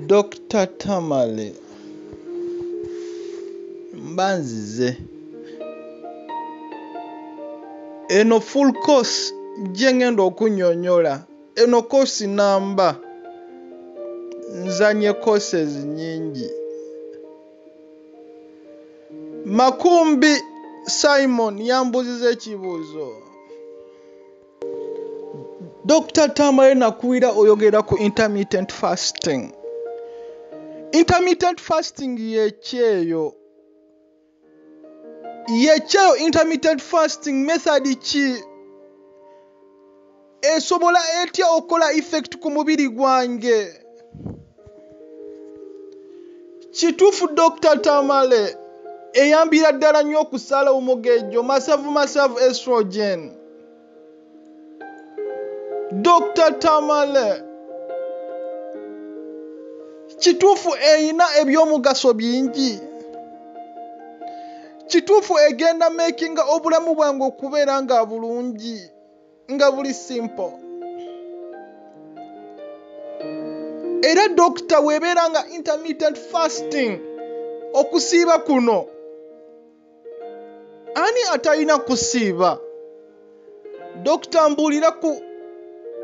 Dr. Tamale mbanzize eno full course jengendo okunyonyola eno course namba nzanye courses nyingi Makumbi Simon yambuzize ekibuuzo Dr. Tamale nakuwira oyogera ku intermittent fasting. Intermittent fasting yekyeyo intermittent fasting method ki esobola etya okola effect ku mubiri gwange? Kituufu Dr. Tamale eyambira ddala nnyo okusala omugejjo masavu estrogen. Dr. Tamale kituufu eyina ebyomugaso bingi. Kituufu egenda makinga obulamu bwange okubeera nga bulungi nga buli simple. Era dokita webeera nga intermittent fasting okusiiba kuno ani atalina kusiiba? Dokita mbuulira ku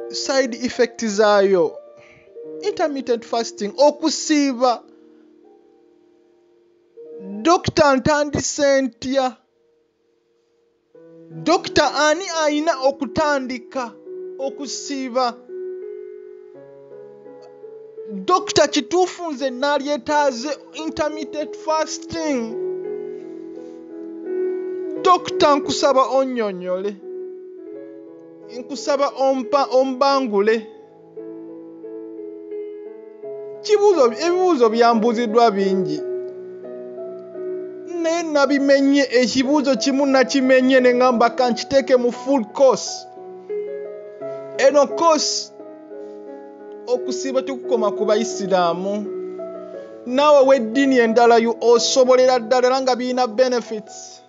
side effect zaayo. Intermittent fasting okusiiba dokita ntandise ntya? Dokita ani ayina okutandika okusiiba? Dokita kituufu nze nalyetaaze intermittent fasting? Dokita nkusaba onnyonnyole, nkusaba ombangule. Ebibuuzo byambuuziddwa bingi naye nabimenye ekibuuzo kimu nakimenye ne ngamba kankiteeke mu full course. Eno course okusiiba tekukoma ku Bayisiraamu, naawe w'eddiini endala osobolera ddala nga birina benefits.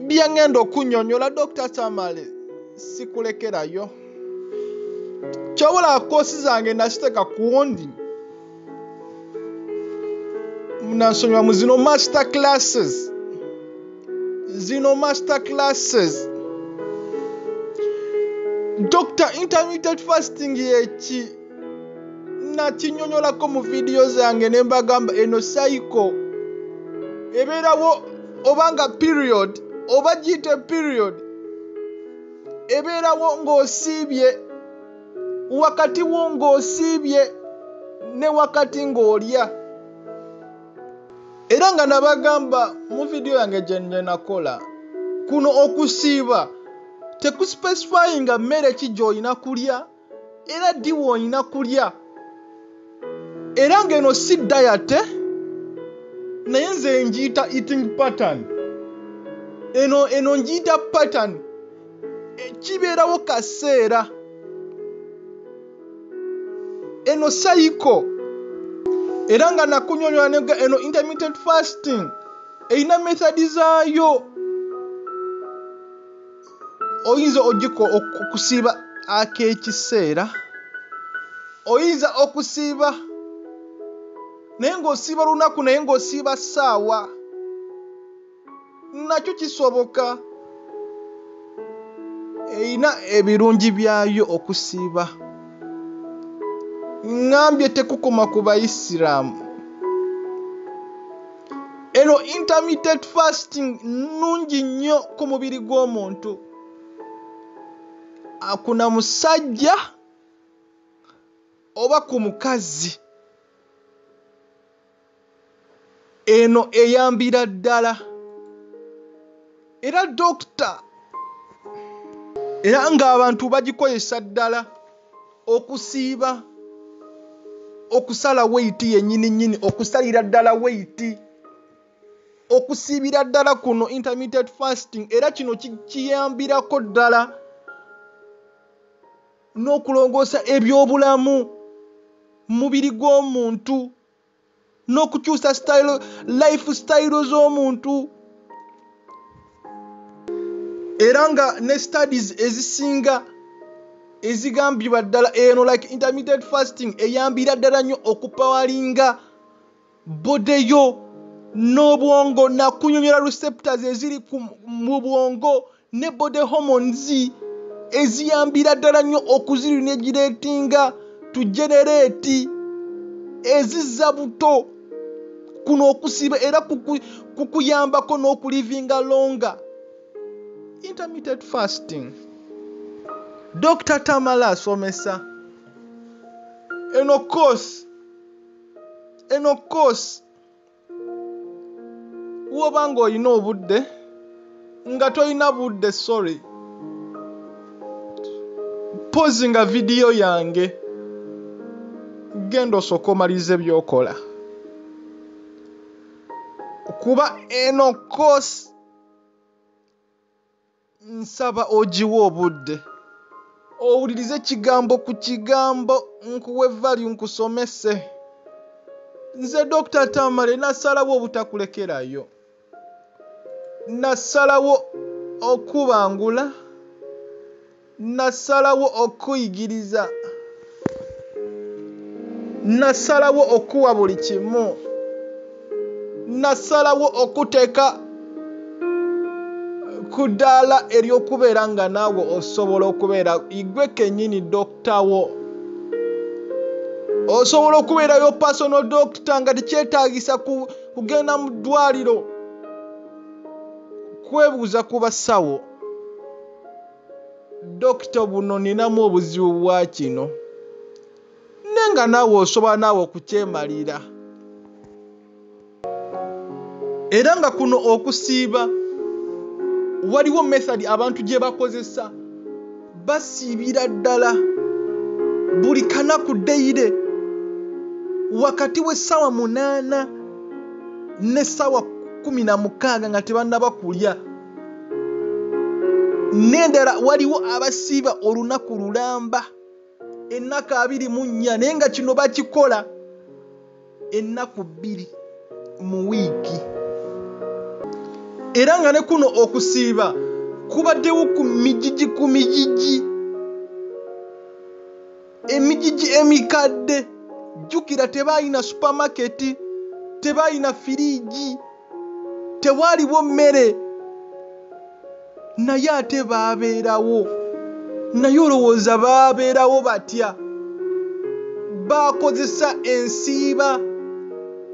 Byangenda okunnyonnyola Dr. Tamale sikulekerayo. Kyobula koosi zange naziteeka ku wondi munansonyiwa mu zino master classes. Dr. intermittent fasting yeki nakinyonyolako mu video zange ne mbagamba eno cycle ebeerawo obanga period oba giyite period ebeerawo ng'osiibye wakati wo ng'osiibye ne wakati ng'olya. Era nga nabagamba mu video yange gye nakola kuno okusiiba tekuspecifyinga mmere ki gy'olina kulya era ddi w'olina kulya. Era ng'eno si diet naye nze ngiyita eating pattern. Eno ngiyita pattern kibeerawo kaseera. Eno cycle era nga nakunyonyola nega eno intermittent fasting eyina method zaayo. Oyinza ogiko okusiiba ak'ekiseera, oyinza okusiiba naye ng'osiiba lunaku naye ng'osiiba ssaawa, nakyo kisoboka. Eyina ebirungi byayo okusiiba. Ngambye tekukoma ku Bayisiraamu. Eno intermittent fasting nnungi nnyo ku mubiri gw'omuntu. Akuna musajja oba ku mukazi. Eno eyambira ddala. Era dokita era ng'abantu bagikozesa ddala okusiiba, okusala weight yennyini okusalira ddala weight, okusiibira ddala kuno intermittent fasting. Era kino kiyambirako ddala n'okulongoosa ebyobulamu mu mubiri gw'omuntu n'okukyusa lifestyle z'omuntu. Era nga ne studies ezisinga ezigambibwa ddala eno like intermittent fasting eyambira ddala nnyo okupawalinga bodeyo n'obwongo nakunyonyola receptors eziri mu bwongo ne body hormones eziyambira ddala nnyo okuzireguletinga to generate ezizza buto kuno okusiba era kukuyambako n'okulivinga longer. Intermittent fasting. Dr. Tamala asomesa eno course wobanga olina obudde nga tolina budde sorry pozinga video yange genda osooka omalize byokola kuba eno course nsaba ogiwa obudde owulirize kigambo ku kigambo nkuwe value nkusomese. Nze Dr. Tamale nasalawo obutakulekerayo, nasalawo okubangula, nasalawo okuyigiriza, nasalawo okuwa buli kimu, nasalawo okuteeka ku ddaala ery'okubeera nga naawe osobola okubeera igwe kennyini dokita wo, osobola okubeerayo personal doctor nga tekyetaagisa kugenda mu ddwaliro kwebuuza ku basawo, dokita buno ninamu obuzibu bwa kino, nenga naawe osobola naawe okukyemalira. Era nga kuno okusiiba waliwo method abantu gye bakozesa, basiibira ddala buli kanaku deire wakati w'essaawa 8 n'essaawa 16 nga tebannaba kulya. N'endala waliwo abasiiba olunaku lulamba ennaku 24 naye nga kino bakikola ennaku 2 mu wiiki. Era nga ne kuno okusiiba kubaddewo ku mijiji emijiji emikadde. Jjukira tebaayina supermarket, tebaayina firiigi, tewaaliwo mmere, naye ate baabeerawo. Naye olowooza baabeerawo batya? Baakozesa ensiiba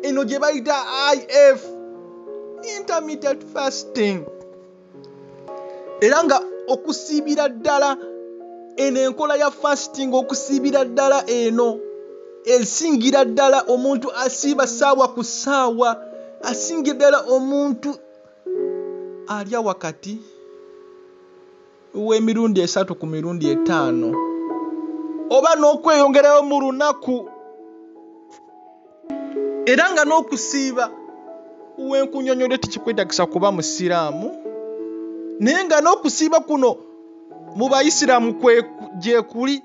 eno gye bayita IF, intermittent fasting. Era nga okusiibira ddala eno enkola ya fasting, okusiibira ddala eno esingira ddala omuntu asiiba ssaawa ku ssaawa, asingira ddala omuntu alya wakati w'emirundi 3 ku mirundi 5 oba n'okweyongerayo mu lunaku. Era nga n'okusiiba wenkunyonyole tekikwetagisa kuba musiraamu, naye nga n'okusiiba kuno mu bayisiraamu gye kuli,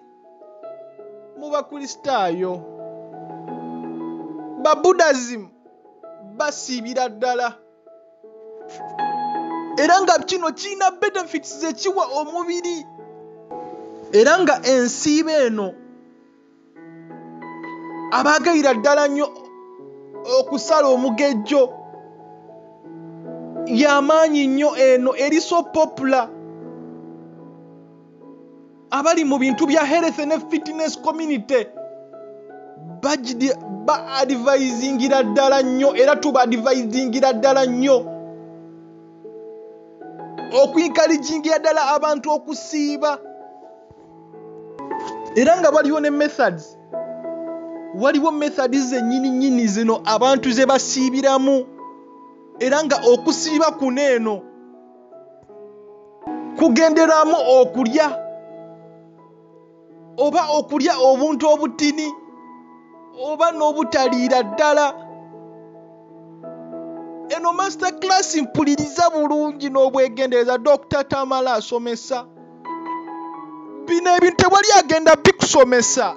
mu bakristaayo, ba Buddhism basiibira ddala. Era nga kino kirina benefits zekiwa omubiri. Era nga ensiiba eno abaagayira ddala nnyo okusala omugejjo y'amaanyi nnyo eno eri so popular. Abali mu bintu bya health ne fitness community ba-advisingira ddala nnyo era tuba-advisingira ddala nnyo okuyikaligingira ddala abantu okusiiba. Era nga waliwo ne methods, waliwo methods zennyini zino abantu ze basiibiramu. Era nga okusiiba kuno eno kugenderamu okulya, oba okulya obuntu obutini oba n'obutaliira ddala. Eno master class mpuliriza bulungi n'obwegendereza. Dr. Tamala asomesa bino ebintu tewali agenda bikusomesa,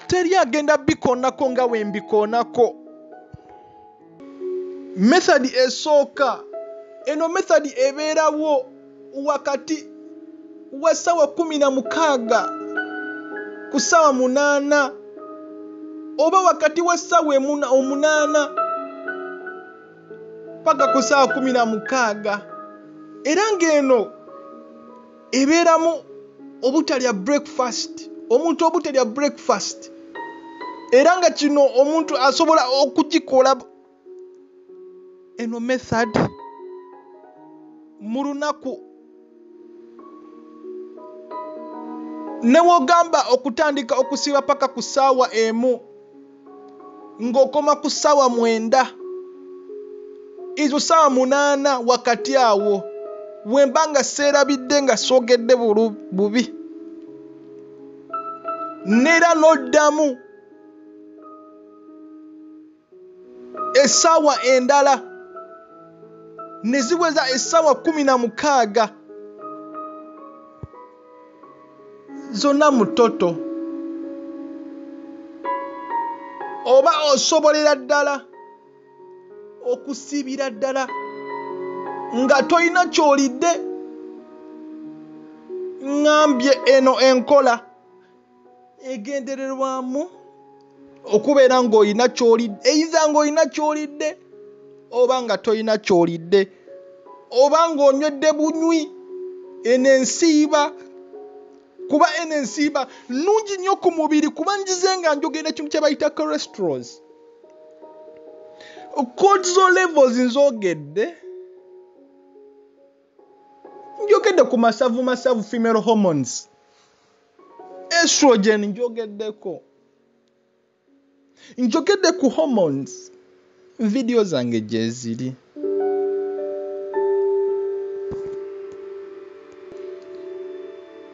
teri agenda bikoonako nga bwe mbikoonako. Method esooka, eno method ebeerawo wakati wa ssaawa 16 ku ssaawa 8 oba wakati wa ssaawa 8 paka ku ssaawa 16 era ng'eno ebeeramu obutalya breakfast, omuntu obutalya breakfast era nga kino omuntu asobola okukikola eno method mu lunaku ne wogamba okutandika okusiba paka ku ssaawa 1 ng'okoma ku ssaawa 9 ezo ssaawa 8 wakati awo wemba nga seerabidde nga soogedde bubi neera n'oddamu essaawa endala ne ziweza essaawa 16 zonna mutoto oba osobolera ddala okusibira ddala nga toyina kyolidde. Ngambye eno enkola egendererwamu okubeera ng'olina kyolidde, eyiza ng'olina kyolidde oba nga toyina kyolidde oba ng'onywedde bunywi. Eno ensiiba, kuba eno ensiiba nnungi nnyo ku mubiri kuba njize nga njogera ekintu kye bayita cholesterols. Cortisol levels nzogedde, njogedde ku masavu female hormones, estrogen njogeddeko, njogedde ku hormones, video zange gye ziri.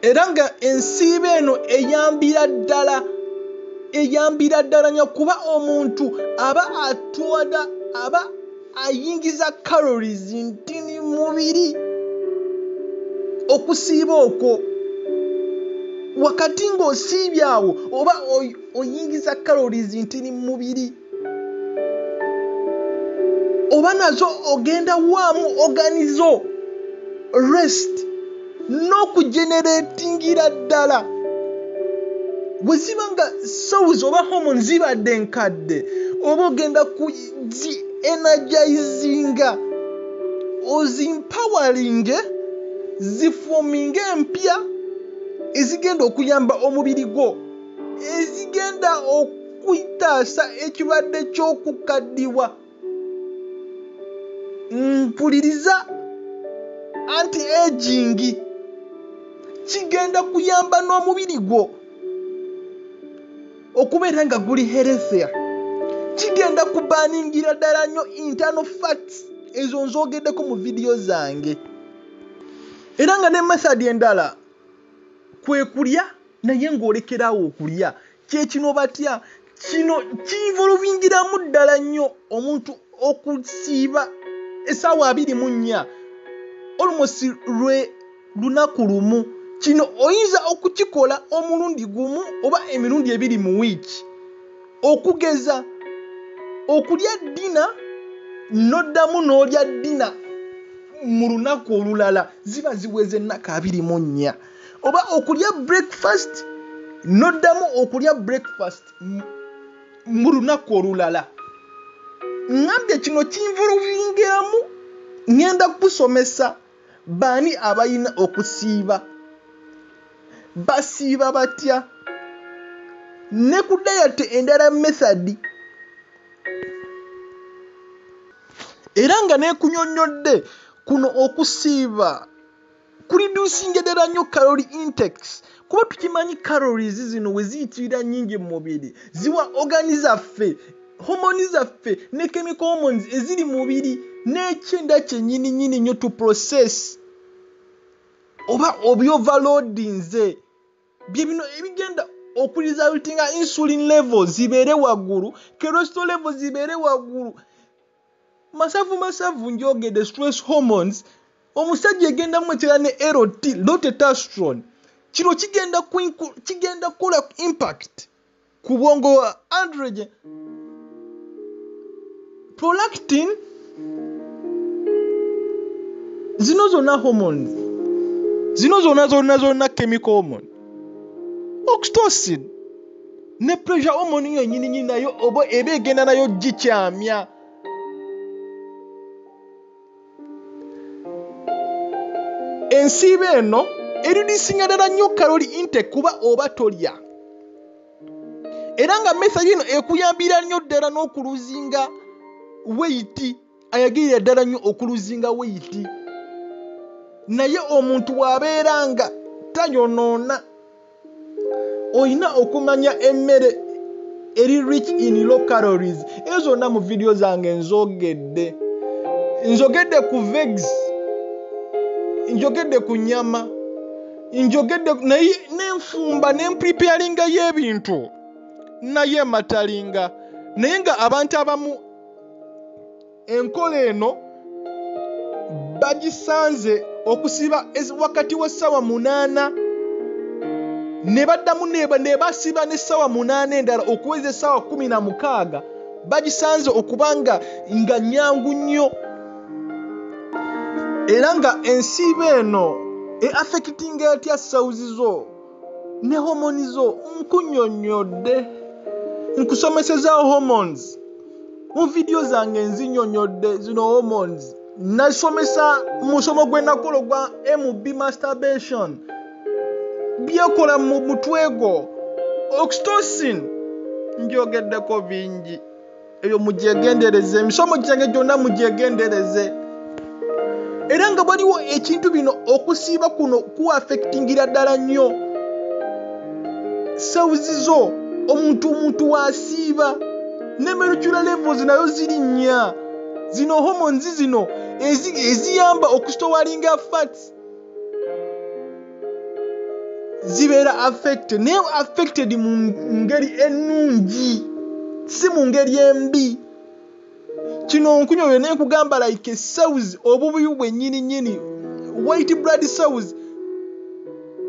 Era nga ensiiba eno eyambira ddala nnyo kuba omuntu aba ayingiza calories ntini mubiri okusiiba okwo. Wakati ng'osiibye awo oba oyingiza calories ntini mubiri oba nazo ogenda waamu organizo rest n'okugeneratingira ddala. Bwe ziba nga cells oba hormones zibadde nkadde oba ogenda kuzi energizinga ozimpowering ziforminga empya ezigenda okuyamba omubiri gwo, ezigenda okwitaasa ekirwadde ky'okukaddiwa. Mpuliriza anti-aging kigenda kuyamba n'omubiri gwo okubeera nga guli healthier. Kigenda kubaningira ddala nnyo internal fats, ezo nzogeddeko mu video zange. Era nga ne method endala kwe kulya naye ng'olekerawo okulya. Kyekino batya kino kiinvolvingiramu ddala nnyo omuntu okusiiba essaawa 24 almost lunaku lumu. Kino oyinza okukikola omulundi gumu oba emirundi 2 mu wiiki, okugeza okulya ddina n'oddamu n'olya ddina mu lunaku olulala ziba ziweze ennaku 24, oba okulya breakfast n'oddamu okulya breakfast mu lunaku olulala. Ngambye kino kinvolvingiramu, ngenda kusomesa baani abalina okusiiba, basiiba batya, ne ku diet endala method. Era nga neekunyonnyodde kuno okusiiba kureducinga ddala nnyo calorie intakes kuba tukimanyi calories zino we ziyitirira nnyingi mu mubiri ziwa organi zaffe, hormone zaffe ne chemical hormones eziri mu mubiri n'ekyenda kyennyini nnyo to process oba obyoverloadinze. Bye bino ebigenda okuresultinga insulin levels zibeere waggulu, cholesterol levels zibeere waggulu. Masavu njogedde stress hormones, omusajja egenda mwetera ne LT, low testosterone. Kino kigenda kukola impact ku bwongo wa androgen, prolactin, zino zonna hormones zino zonna chemical hormone. Oxytocin ne pressure hormone yennyini nayo oba eba egenda nayo gikyamya. Ensiiba eno eridisinga ddala nnyo calorie intake kuba oba tolya. Era nga method eno ekuyambira nnyo ddala n'okuluzinga weight, ayagirira ddala nnyo okuluzinga weight. Naye omuntu bw'abeera nga tayonoona, olina okumanya emmere eri rich in low calories. Ezo zonna mu video zange nzogedde ku vegs, njogedde ku nyama, njogedde naye n'enfumba n'empreparinga y'ebintu naye matalinga. Naye nga abantu abamu enkola eno bagisanze okusiba wakati w'essaawa 8 ne baddamu ne basiba n'essaawa 8 endala okuweza essaawa 16, bagisanze okubanga nga nnyangu nnyo. Era nga ensiiba eno affectinga etya cells zo ne hormone zo. Nkunyonyodde, nkusomesezaawo hormones mu video zange, nzinyonyodde zino hormones. Nasomesa musomo gwe nakola gwa MB masturbation, byekola mu mutwego. Oxytocin njogeddeko bingi, eyo mugyegendereze, emisomo gyange gyonna mugyegendereze. Era nga waliwo ekintu bino okusiiba kuno kuaffectingira ddala nnyo cells zo. Omuntu wasiiba ne molecular levels nayo ziri nnya. Zino hormones zino eziyamba okustowalinga fats zibeera affected, naye affected mu ngeri ennungi, si mu ngeri embi. Kino nkunyonyo ne nkugamba like cells obubuyu bwennyini white blood cells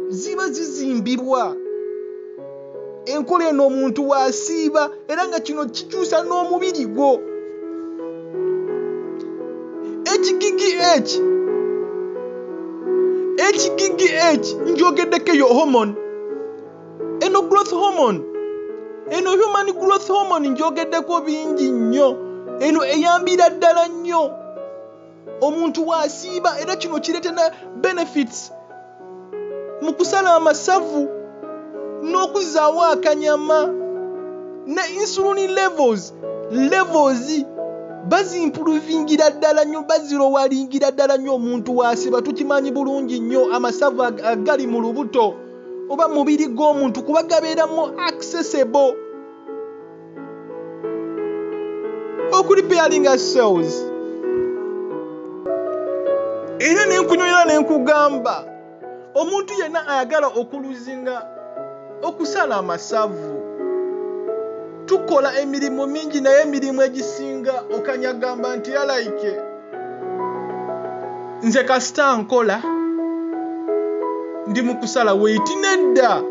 ziba zizimbirwa. Enkola eno omuntu wasiiba, era nga kino kikyusa n'omubiri gwo. HGH njogeddeko eyo hormone, eno growth hormone, eno human growth hormone njogeddeko bingi nnyo. Eno eyambira ddala nnyo omuntu wasiiba, era kino kireeta na benefits mu kusala amasavu n'okuzaawo akanyama. Ne insulin levels bazimprovingira ddala nnyo, bazirowalingira ddala nnyo omuntu wasiiba. Tukimanyi bulungi nnyo amasavu agali mu lubuto oba mubiri gw'omuntu kuba gabeeramu accessible okurepairinga cells. Era nenkunyonyola nenkugamba omuntu yenna ayagala okuluzinga okusala amasavu, tukola emirimu mingi, naye emirimu egisinga okanyagamba nti yalaike nze kasita nkola ndi mu kusala weight. Nedda,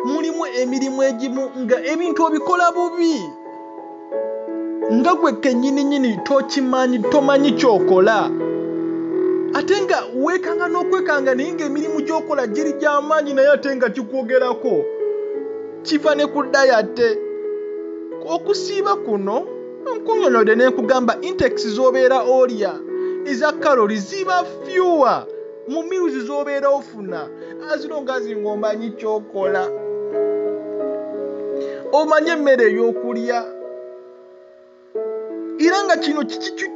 mulimu emirimu egimu nga ebintu obikola bubi, nga gwe kennyini tomanyi kyokola, ate nga weekanga n'okwekanga, naye ng'emirimu gy'okola giri gy'amaanyi, naye ate nga kikwogerako. Kiva ne ku dayate. Okusiiba kuno nkunyonyodde ne nkugamba intakes z'obeera olya eza kalori ziba fewer mu meals z'obeera ofuna, as long as ng'omanyi kyokola, omanye emmere ey'okulya. Era nga kino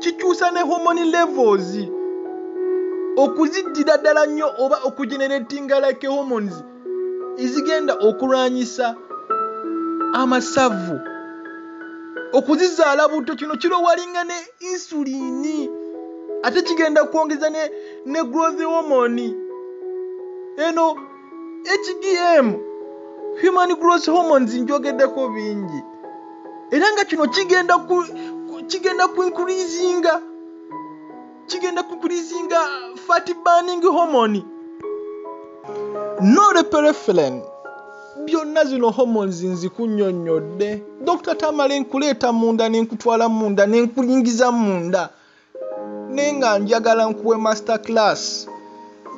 kikyusa ne hormone levels okuziddira ddala nnyo oba okugeneratinga like hormones ezigenda okulwanyisa amasavu, okuzizaala buto. Kino kirowalinga ne insulini, ate kigenda kwongeza ne growth hormone. Eno HGM, human growth hormones, njogeddeko bingi. Era nga kino kigenda ku increasinga fat burning hormone, norepinephrine. Byonna zino hormones nzikunyonyodde. Dr. Tamale nkuleeta munda nenkutwala munda nenkuyingiza munda, naye nga njagala nkuwe master class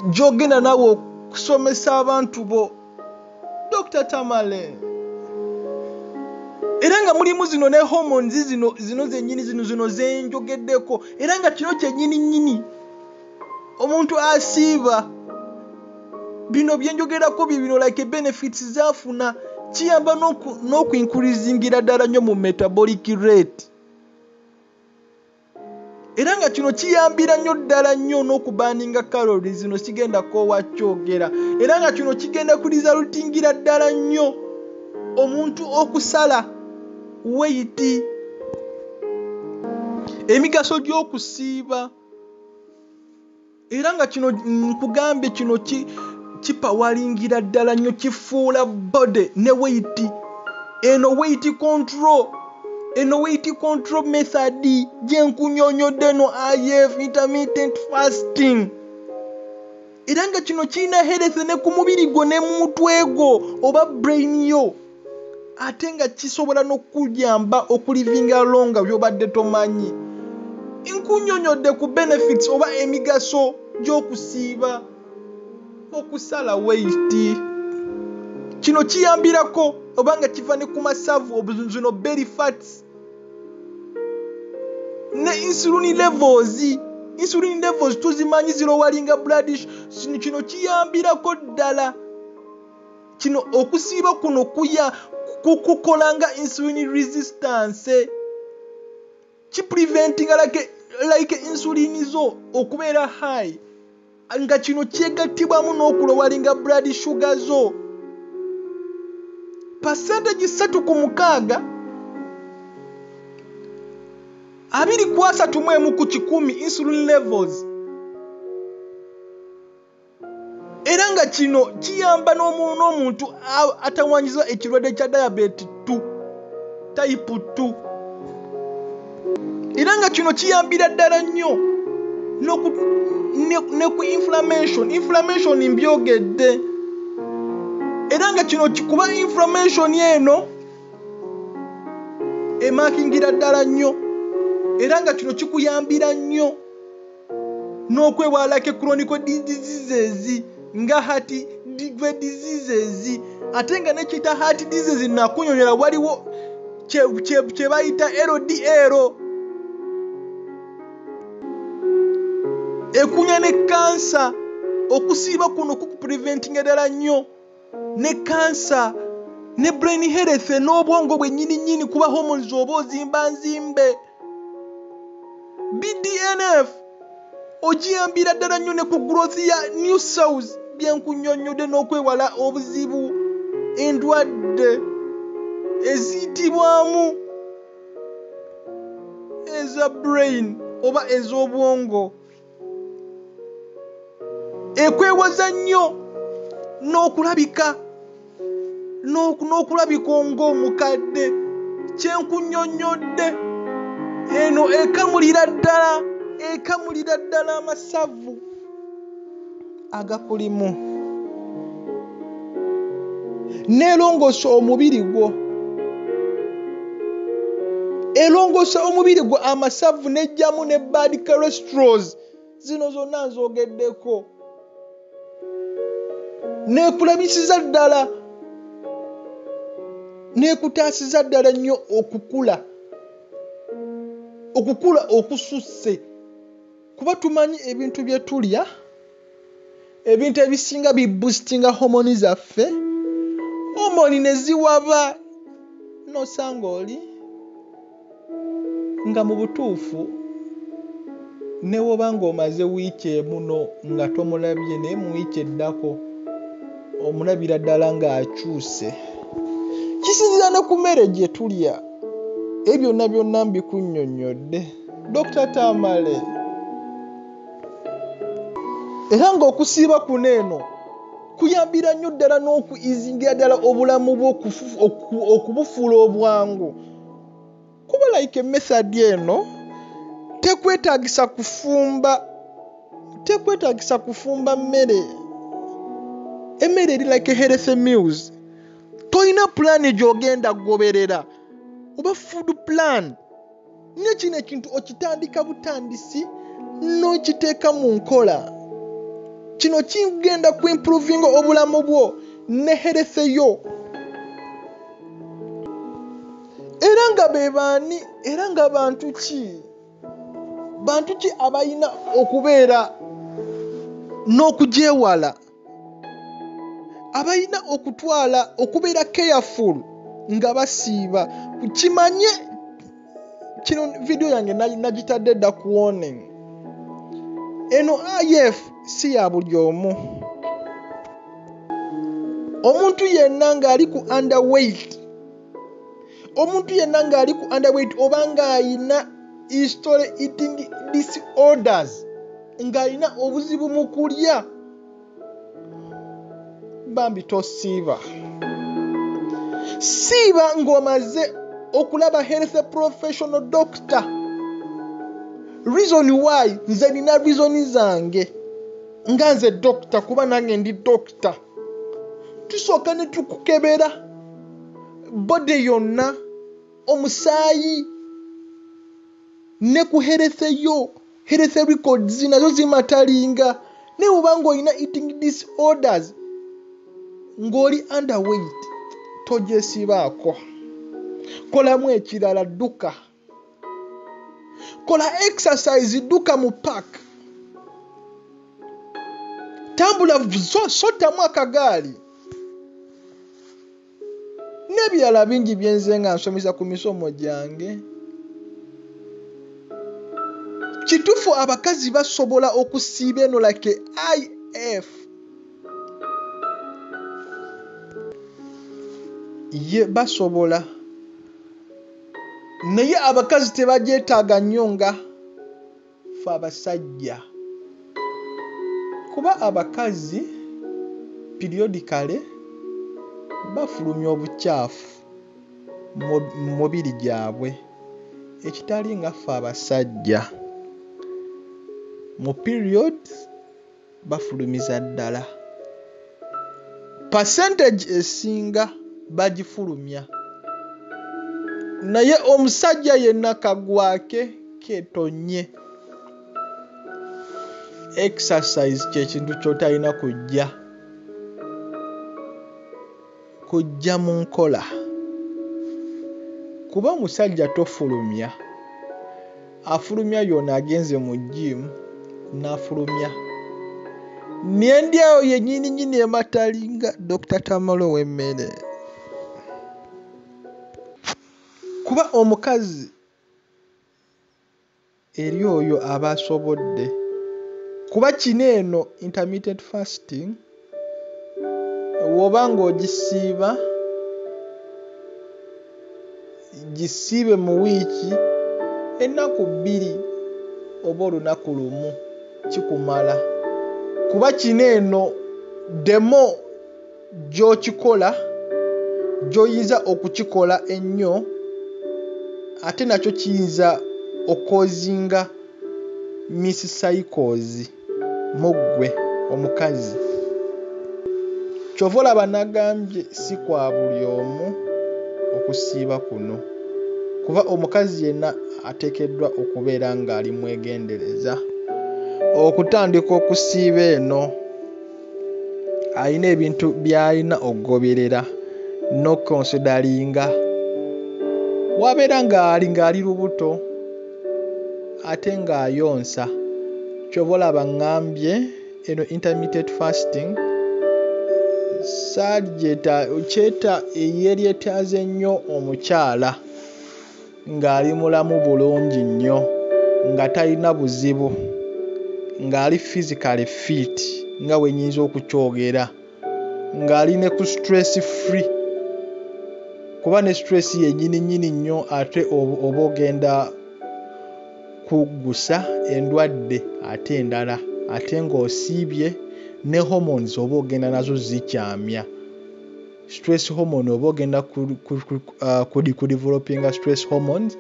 gy'ogenda nawe kusomesa abantu bo Dr. Tamale. Era nga mulimu zino ne hormones zino zennyini zino zenjogeddeko. Era nga kino kyennyini omuntu asiiba bino byenjogerako bino like benefits zafuna kiyamba n'okuincreasingira ddala nnyo mu metabolic rate. Era nga kino kiyambira nnyo ddala nnyo n'okubaninga calories zino kigenda kowakyogera. Era nga kino kigenda kulizalutingira ddala nnyo omuntu okusala weight. Emigaso gy'okusiiba. Era nga kino nkugambye kino kipawalingira ddala nnyo kifuula body ne weight. Eno weight control method gyenkunyonyodde no IF intermittent fasting. Era nga kino kirina health ne ku mubiri gwo ne mutwe gwo oba brain yo. Ate nga kisobola n'okuyamba okulivinga longa by'obadde tomanyi. Nkunyonyodde ku benefits oba emigaso gy'okusiiba okusala weight. Kino kiyambirako obanga kiva ne ku masavu zino belly fats ne insulin levels tuzimanyi zirowalinga blood kino kiyambirako ddala. Kino okusiiba kuno kukolanga insulin resistance. Kipreventinga like insulin zo okubeera high. Nga kino kyegattibwamu n'okulowalinga blood sugar zo. Percentage 3 ku 3 ku 100 insulin levels. Era nga kino kiyamba n'omuntu atawanyiza ekirwadde kya diabetes 2 type 2. Era nga kino kiyambira ddala nnyo ne ku inflammation mbyogedde. Era nga kino kikuba inflammation eno emakingira ddala nnyo. Era nga kino kikuyambira nnyo n'okwewalako chronic diseases nga heart diseases. Ate nga nekiyita heart disease nakunyonyola waliwo kye bayita LDL. Ekunya ne cancer. Okusiiba kuno kukupreventinga ddala nnyo ne cancer ne brain health n'obwongo bwe nnyini kuba hormones oba ozimba nzimbe. BDNF ogiyambira ddala nnyo ne ku growth ya new cells byenkunyonyodde n'okwewala obuzibu endwadde eziyitibwamu eza brain oba ez'obwongo. Ekwewaza nnyo n'okulabika ng'omukadde kyenkunyonyodde. Eno ekamulira ddala amasavu agakulimu. N'erongoosa omubiri gwo. Erongoosa omubiri gwo amasavu n'ejjamu ne bad cholesterol. Zino zonna nzogeddeko. Neekulabisiza ddala. Neekutaasiza ddala nnyo okukula okususse. Kuba tumanyi ebintu bye tulya, ebintu ebisinga biboostinga homoni zaffe. Homoni ne ziwaba n'osanga oli nga mu butuufu ne woba ng'omaze wiiki emu nga tomulabye naye mu wiiki eddako omulabira ddala ng'akyuse. Kisinziira ne ku mmere gye tulya. Ebyo byonna mbikunnyonnyodde Dr. Tamale. Era ng'okusiiba kuno eno kuyambira nnyo ddala n'okuizingira ddala obulamu bwo okubufuula obwangu. Kuba like method eno tekwetaagisa kufumba mmere eri like healthy meals. Toyina plan gy'ogenda goberera oba food plan. Nye kino ekintu okitandika butandisi n'okiteeka mu nkola. kino kigenda ku improving obulamu bwo ne health yo. Era nga bebaani, era nga bantu ki abalina okubeera n'okugyewala, abalina okubeera careful nga basiiba. Kimanye kino video yange nagitadde dda ku warning. Eno IF si ya buli omu. Omuntu yenna ng'ali ku underweight, oba ng'ayina history eating disorders, ng'alina obuzibu mu kulya, bambi tosiiba. Siiba ng'omaze okulaba health professional doctor. Reason why? Nze nina reason zange nga nze doctor, kuba nange ndi doctor. Tusooka ne tukukebera body yonna, omusaayi ne ku health yo, health records nazo zimatalinga. Ne bw'obanga olina eating disorders ng'oli underweight, togyesibaako. Kolamu ekirala, dduka. Kola exercise, dduka mu park. Tambula, sotamu akagaali. N'ebirala bingi byenze nga nsomesa ku misomo gyange. Kituufu abakazi basobola okusiiba eno like IF. Ye basobola. Naye abakazi tebagyetaaga nnyo nga ffe abasajja. Kuba abakazi periodically bafulumya obukyafu mu mubiri gyabwe, ekitali nga ffe abasajja. Mu periods bafulumiza ddala. Percentage esinga bagifulumya. Naye omusajja yenna kagwake ketonye. Exercise ky'ekintu ky'otalina kujja mu nkola. Kuba omusajja tofulumya, afulumya yona agenze mu gym n'afulumya. Nendi awo yennyini ematalinga Dr. Tamalo w'emmere. Kuba omukazi eri oyo aba asobodde. Kuba kino eno intermittent fasting, woba ng'ogisiiba, gisiibe mu wiiki ennaku 2 oba olunaku lumu kikumala. Kuba kino eno demo gy'okikola, gy'oyinza okukikola ennyo, ate nakyo kiyinza okkozinga miss cycles mu ggwe omukazi. Kyova olaba nagambye si kwa buli omu okusiiba kuno. Kuba omukazi yenna ateekeddwa okubeera ng'ali mwegendereza. Okutandika okusiiba eno, alina ebintu by'alina okugoberera n'okonsidalinga. Wabeera ng'ali lubuto ate ng'ayonsa. Kyova olaba ngambye eno intermittent fasting kyeta eyeryetaaze ennyo omukyala ng'ali mulamu bulungi nnyo, nga talina buzibu, ng'ali physically fit nga bwe nnyinza okukyogera, ng'ali ne ku stress free. Kuba ne stress yennyini nnyo ate oba ogenda kuggusa endwadde ate endala, ate ng'osiibye ne hormones oba ogenda nazo zikyamya. Stress hormone oba ogenda ku developing stress hormones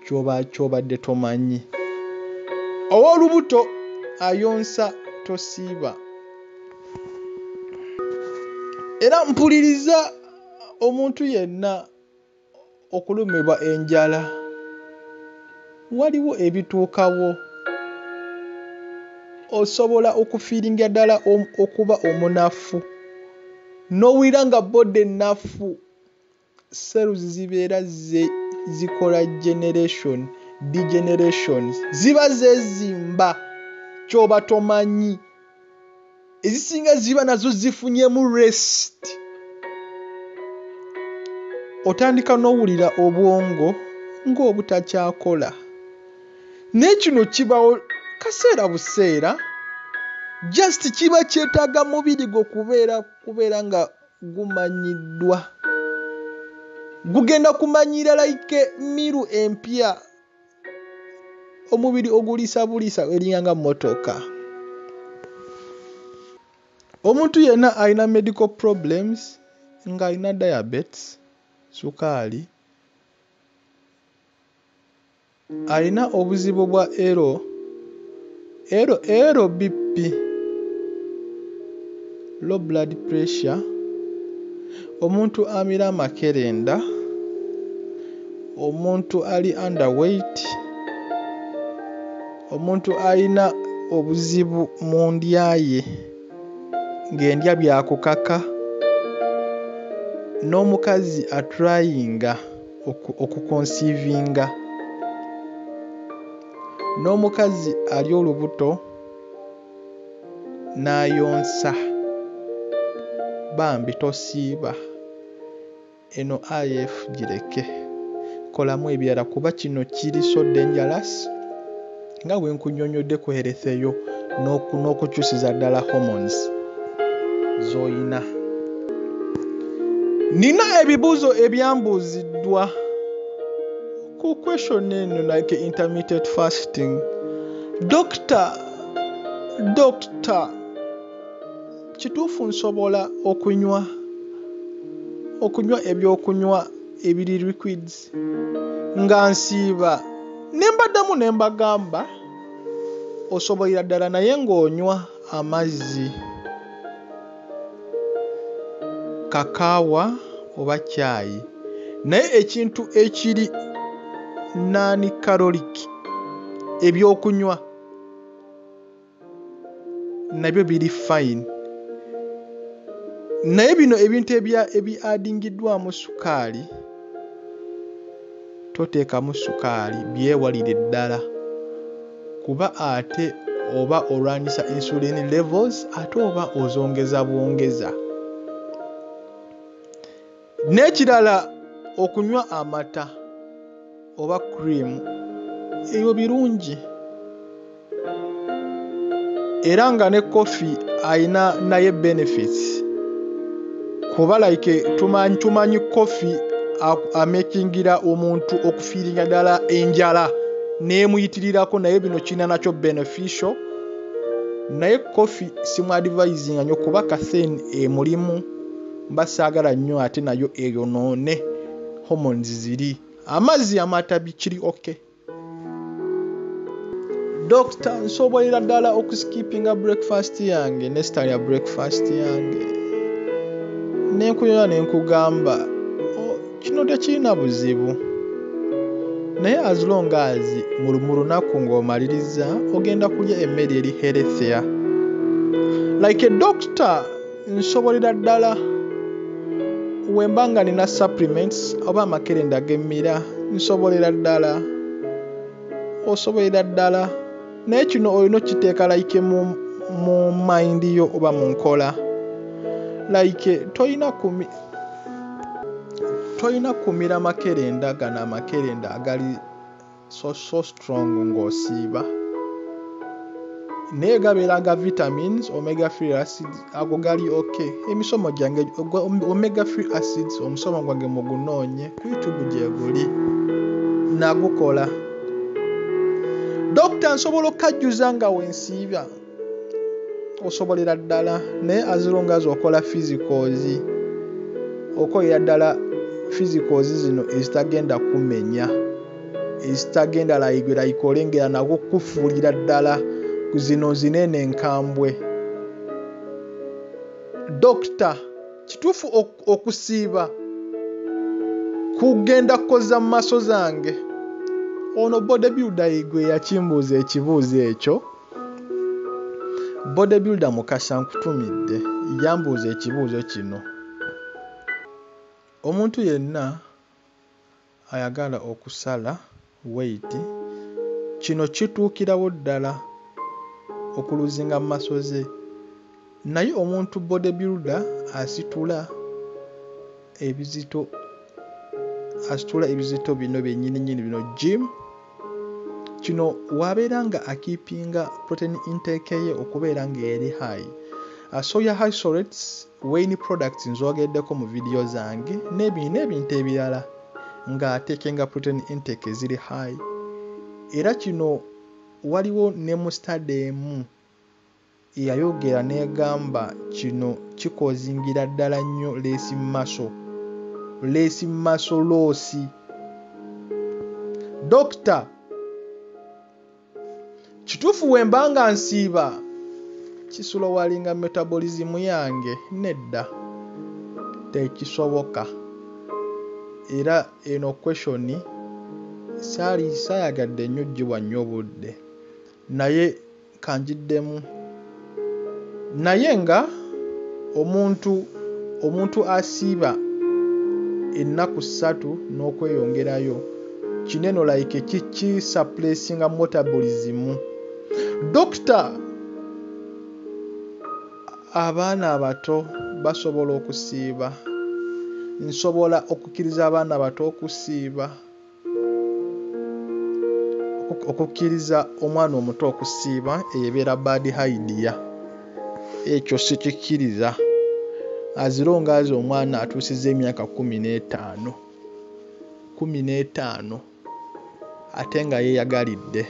ky'obadde tomanyi. Ow'olubuto ayonsa tosiiba. Era mpuliriza omuntu yenna okulumibwa enjala, waliwo ebituukawo. osobola okufiiringa ddala okuba omunafu n'owulira nga bode ennafu cells zibeera zikola degenerations ziba zeezimba ky'oba tomanyi ezisinga ziba nazo zifunyemu rest otandika n'owulira obwongo ng'obutakyakola naye kino kibawo kaseera buseera just kiba kyetaaga mubiri gwo kubeera nga gumanyiddwa gugenda kumanyira like miru empya omubiri oguliisa buliisa eringa nga mmotoka omuntu yenna alina medical problems nga alina diabetes sukaali alina obuzibu bwa BP low blood pressure omuntu amira amakerenda omuntu ali underweight omuntu alina obuzibu mu ndya ye ng'endya byakukaka n'omukazi atrayinga okuconceivinga n'omukazi ali olubuto n'ayonsa bambi tosiiba eno IF gireke kolamu ebirala kuba kino kiri so dangerous nga bwe nkunyonyodde ku health eyo n'okukyusiza ddala hormones zoyina. Nina ebibuuzo ebyambuuziddwa ku question eno like intermittent fasting. Doctor, kituufu nsobola okunywa ebyokunywa ebiri liquids nga nsiiba nembaddamu nembagamba osobolera ddala naye ng'onywa amazzi kakaawa oba caayi naye ekintu ekiri non-caloric ebyokunywa nabyo biri fine naye bino ebintu ebiadingiddwamu sukaali toteekamu sukaali byewalire ddala kuba ate oba olwanyisa insulin levels ate oba ozongeza bwongeza. N'ekirala okunywa amata oba cream ebyo birungi era nga ne coffee ayina naye benefits kuba like tumanyi coffee amakingira omuntu okufiiringa ddala enjala n'emuyitirirako naye bino kina nakyo beneficial naye coffee simu advising nnyo kuba caffeine emulimu mba saagala nnyo ate nayo eyonoone hormones ziri amazzi amata bikiri okay. Doctor nsobolera ddala okuskipinga breakfast yange ne style ya breakfast yange nenkuyola nenkugamba kino tekirina buzibu naye as long as mu lunaku ng'omaliriza ogenda kulya emmere eri healthier like a doctor nsobolera ddala wembanga nina supplements oba amakerenda g'emmira nsobolera ddala osobolera ddala naye kino olina okiteeka like mu mind yo oba mu nkola like toyina kumira makerenda gano amakerenda agali so strong ng'osiiba naye gabeera ga vitamins omega 3 acids ago gali okay. Emisomo gyange omega 3 acids omusomo gwange mugunoonye ku YouTube gye guli nagukola. Doctor nsobola okukajjuza nga wensiibya osobolera ddala naye as long as okola physicals okolera ddala physicals zino ezitagenda kumenya ezitagenda layigwera ikolengera nago kufuulira ddala zino zinene enkambwe. Doctor kituufu okusiiba kugenda kukoza mu maaso zange ono bodybuilder igwe yakimbuuza ekibuuzo ekyo Bodybuilder Mukasa nkutumidde yambuuza ekibuuzo kino. Omuntu yenna ayagala okusala weight, kino kituukirawo ddala okuluzinga muscles, naye omuntu bodybuilder asitula ebizito bino byennyini bino gym. Kino wabeera nga akeepinga protein intake ye okubeera ng'eri high. Soya isolates, whey products nzogeddeko mu video zange n'ebintu ebirala ng'ateekenga protein intake eziri high. Era kino waliwo ne mu study emu eyayogera n'egamba kino kikozingira ddala nnyo less muscle loss. Doctor, kituufu we mba nga nsiiba kisulowallinga metabolism yange? Nedda, tekisoboka. Era eno question saayagadde nnyo giwa nnyo budde, naye kanjiddemu. Naye nga omuntu asiiba ennaku 3 n'okweyongerayo, kineno like suppressinga metabolism. Doctor, abaana abato basobola okusiiba? Nsobola okukkiriza abaana abato okusiiba? Okukkiriza omwana omuto okusiiba ebeera bad idea. Ekyo sikikkiriza. Azirongazi omwana atuusizza emyaka 15 ate nga yeeyagalidde.